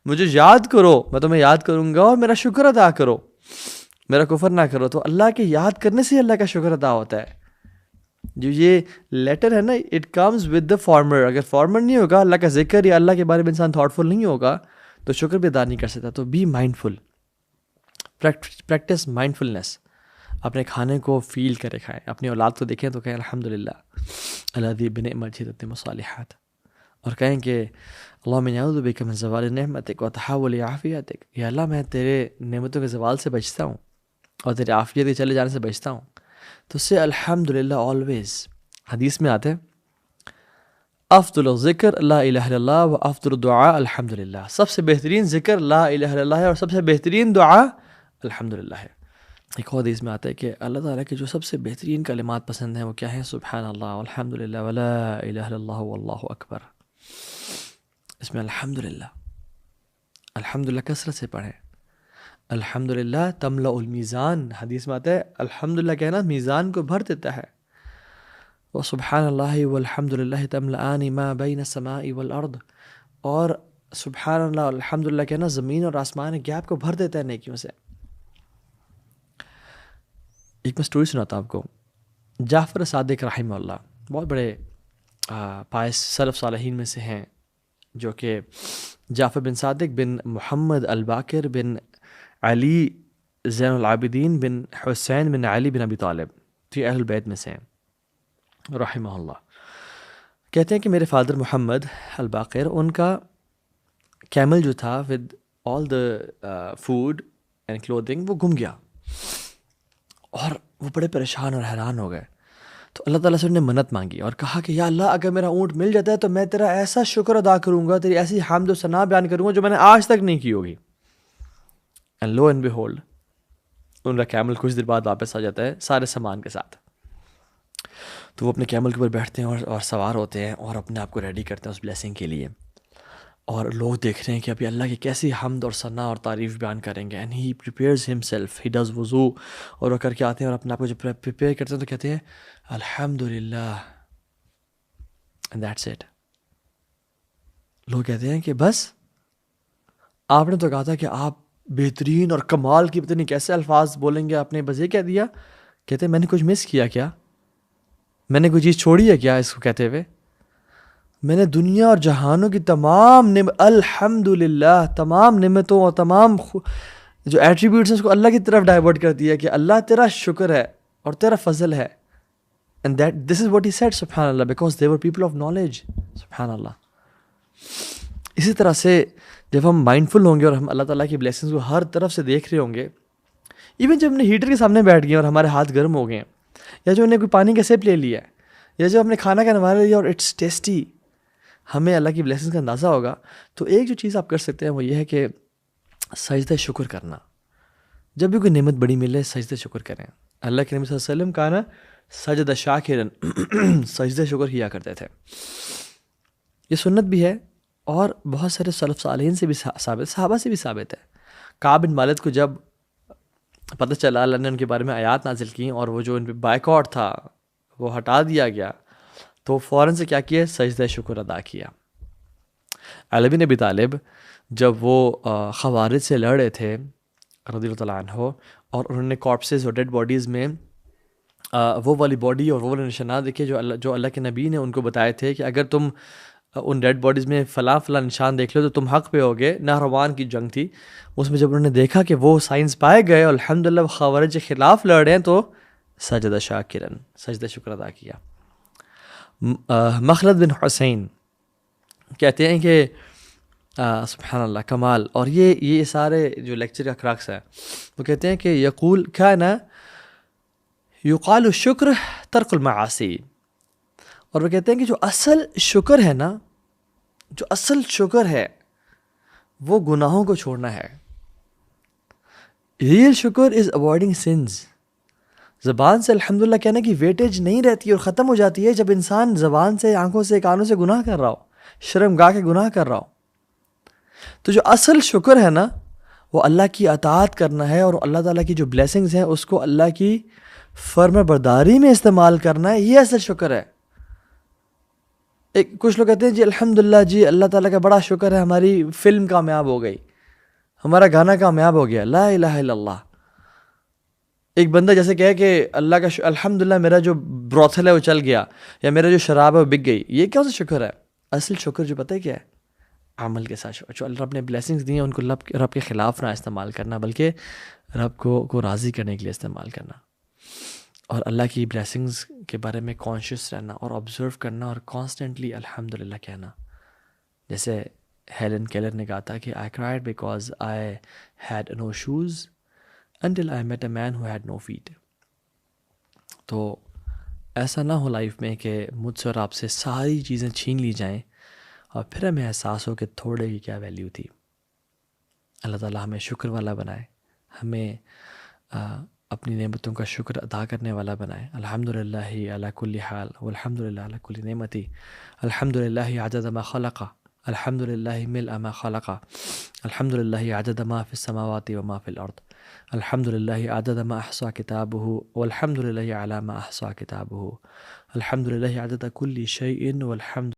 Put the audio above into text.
مجھے یاد کرو، میں تمہیں یاد کروں گا، اور میرا شکر ادا کرو، میرا کفر نہ کرو. تو اللہ کے یاد کرنے سے اللہ کا شکر ادا ہوتا ہے. جو یہ لیٹر ہے نا، it comes with the farmer. اگر فارمر نہیں ہوگا، اللہ کا ذکر یا اللہ کے بارے میں انسان تھاٹ فل نہیں ہوگا، تو شکر بھی ادا نہیں کر سکتا. تو be mindful, practice mindfulness. اپنے کھانے کو فیل کرے کھائیں، اپنی اولاد کو دیکھیں تو کہیں الحمدللہ الذی بنعمتہ تتم الصالحات، اور کہیں کہ اللہم انی اعوذ بک من زوال نعمتک وتحول عافیتک. یا اللہ میں تیرے نعمتوں کے زوال سے بچتا ہوں اور تیرے عافیت کے چلے جانے سے بچتا ہوں. تو اس سے الحمدللہ آلویز. حدیث میں آتے ہیں افضل الذکر لا الہ الا اللہ و افضل الدعاء الحمدللہ. سب سے بہترین ذکر لا الہ الا اللہ ہے، اور سب سے بہترین دعا الحمدللہ ہے. ایک اور حدیث میں آتا ہے کہ اللہ تعالیٰ کے جو سب سے بہترین کلمات پسند ہیں وہ کیا ہیں؟ سبحان اللہ والحمدللہ ولا الہ الا اللہ واللہ اکبر. اس میں الحمدللہ، الحمدللہ کثرت سے پڑھیں. الحمدللہ تملأ المیزان. حدیث میں آتا ہے الحمدللہ کہنا میزان کو بھر دیتا ہے. وسبحان اللہ والحمدللہ تملأان ما بین السماء والارض. اور سبحان اللہ الحمدللہ کہنا زمین اور آسمان کے گیپ کو بھر دیتا ہے نیکیوں سے. ایک میں سٹوری سناتا ہوں آپ کو. جعفر صادق رحمہ اللہ بہت بڑے پائس سلف صالحین میں سے ہیں، جو کہ جعفر بن صادق بن محمد الباقر بن علی زین العابدین بن حسین بن علی بن ابی طالب، تو یہ اہل البیت میں سے ہیں رحمہ اللہ. کہتے ہیں کہ میرے فادر محمد الباقر، ان کا کیمل جو تھا with all the food and clothing وہ گم گیا، اور وہ بڑے پریشان اور حیران ہو گئے. تو اللہ تعالیٰ سے انہوں نے منت مانگی اور کہا کہ یا اللہ اگر میرا اونٹ مل جاتا ہے تو میں تیرا ایسا شکر ادا کروں گا، تیری ایسی حمد و ثنا بیان کروں گا جو میں نے آج تک نہیں کی ہوگی. اینڈ لو اینڈ بیہولڈ ان کا کیمل کچھ دیر بعد واپس آ جاتا ہے سارے سامان کے ساتھ. تو وہ اپنے کیمل کے اوپر بیٹھتے ہیں اور سوار ہوتے ہیں اور اپنے آپ کو ریڈی کرتے ہیں اس بلیسنگ کے لیے. اور لوگ دیکھ رہے ہیں کہ ابھی اللہ کی کیسی حمد اور ثنا اور تعریف بیان کریں گے. And he prepares himself, he does وضو، اور وہ کر کے آتے ہیں اور اپنے آپ کو جب پریپیئر کرتے ہیں تو کہتے ہیں الحمدللہ، اینڈ دیٹس اٹ. لوگ کہتے ہیں کہ بس آپ نے تو کہا تھا کہ آپ بہترین اور کمال کی پتہ نہیں کیسے الفاظ بولیں گے، آپ نے بس یہ کہہ دیا. کہتے ہیں میں نے کچھ مس کیا کیا؟ میں نے کوئی چیز چھوڑی ہے کیا؟ اس کو کہتے ہوئے میں نے دنیا اور جہانوں کی تمام الحمدللہ تمام نعمتوں اور تمام جو ایٹریبیوٹس ہیں اس کو اللہ کی طرف ڈائیورٹ کر دیا کہ اللہ تیرا شکر ہے اور تیرا فضل ہے. And that this is what he said سبحان اللہ because they were people of knowledge. سبحان اللہ. اسی طرح سے جب ہم مائنڈ فل ہوں گے اور ہم اللہ تعالیٰ کی بلیسنگس کو ہر طرف سے دیکھ رہے ہوں گے، ایون جب ہم نے ہیٹر کے سامنے بیٹھ گئے اور ہمارے ہاتھ گرم ہو گئے ہیں، یا جو ہم نے کوئی پانی کا سیپ لے لیا ہے، یا جب ہم نے کھانا کا نوارا لیا اور اٹس ٹیسٹی، ہمیں اللہ کی بلیسنگس کا اندازہ ہوگا. تو ایک جو چیز آپ کر سکتے ہیں وہ یہ ہے کہ سجدہ شکر کرنا. جب بھی کوئی نعمت بڑی ملے سجدہ شکر کریں. اللہ کے نبی صلی اللہ علیہ وسلم کا نا سجدہ شاکرن سجدہ شکر کیا کرتے تھے. یہ سنت بھی ہے اور بہت سارے سلف صالحین سے بھی ثابت، صحابہ سے بھی ثابت ہے. کعب بن مالک کو جب پتہ چلا اللہ نے ان کے بارے میں آیات نازل کی اور وہ جو ان پہ بائیکاٹ تھا وہ ہٹا دیا گیا، تو فوراً سے کیا کیا؟ سجدہ شکر ادا کیا. علی بن ابی طالب جب وہ خوارج سے لڑ رہے تھے رضی اللہ تعالیٰ عنہ، اور انہوں نے کارپسز اور ڈیڈ باڈیز میں وہ والی باڈی اور وہ والے نشانات دیکھے جو اللہ کے نبی نے ان کو بتائے تھے کہ اگر تم ان ڈیڈ باڈیز میں فلاں نشان دیکھ لو تو تم حق پہ ہوگے. نہروان کی جنگ تھی، اس میں جب انہوں نے دیکھا کہ وہ سائنس پائے گئے اور الحمدللہ وہ خوارج کے خلاف لڑ رہے ہیں تو سجدہ شاکرن سجدہ شکر ادا کیا. مخلد بن حسین کہتے ہیں کہ سبحان اللہ کمال، اور یہ سارے جو لیکچر کا کراکس ہے وہ کہتے ہیں کہ یقول کان یقال الشکر ترک المعاصی. اور وہ کہتے ہیں کہ جو اصل شکر ہے نا، جو اصل شکر ہے وہ گناہوں کو چھوڑنا ہے. ریئل شکر از اوائڈنگ سنز. زبان سے الحمدللہ کہنے کی ویٹیج نہیں رہتی اور ختم ہو جاتی ہے جب انسان زبان سے، آنکھوں سے، کانوں سے گناہ کر رہا ہو، شرم گاہ کے گناہ کر رہا ہو. تو جو اصل شکر ہے نا وہ اللہ کی اطاعت کرنا ہے، اور اللہ تعالیٰ کی جو بلیسنگز ہیں اس کو اللہ کی فرما برداری میں استعمال کرنا ہے. یہ اصل شکر ہے. کچھ لوگ کہتے ہیں جی الحمدللہ جی اللہ تعالیٰ کا بڑا شکر ہے ہماری فلم کامیاب ہو گئی، ہمارا گانا کامیاب ہو گیا. لا الہ الا اللہ. ایک بندہ جیسے کہے کہ اللہ کا الحمدللہ میرا جو بروتھل ہے وہ چل گیا، یا میرا جو شراب ہے وہ بک گئی، یہ کیا شکر ہے؟ اصل شکر جو پتہ ہے کیا ہے؟ عمل کے ساتھ جو اللہ رب نے بلیسنگز دی ہیں ان کو رب کے خلاف نہ استعمال کرنا، بلکہ رب کو راضی کرنے کے لیے استعمال کرنا، اور اللہ کی بلیسنگز کے بارے میں کانشیس رہنا اور آبزرو کرنا اور کانسٹنٹلی الحمدللہ کہنا. جیسے ہیلن کیلر نے کہا تھا کہ I cried because I had no shoes until I met a man who had no feet. تو ایسا نہ ہو لائف میں کہ مجھ سے اور آپ سے ساری چیزیں چھین لی جائیں اور پھر ہمیں احساس ہو کہ تھوڑے کی کیا ویلیو تھی. اللہ تعالیٰ ہمیں شکر والا بنائے، ہمیں اپنی نعمتوں کا شکر ادا کرنے والا بنائے. الحمدللہ علی کل حال والحمدللہ علی کل نعمتی، الحمدللہ عدد ما خلق، الحمدللہ ملء ما خلق، الحمدللہ عدد ما فی السماوات وما فی الارض، الحمدللہ عدد ما احصى کتابہ والحمدللہ علی ما احصى کتابہ، الحمدللہ عدد کل شیء والحمد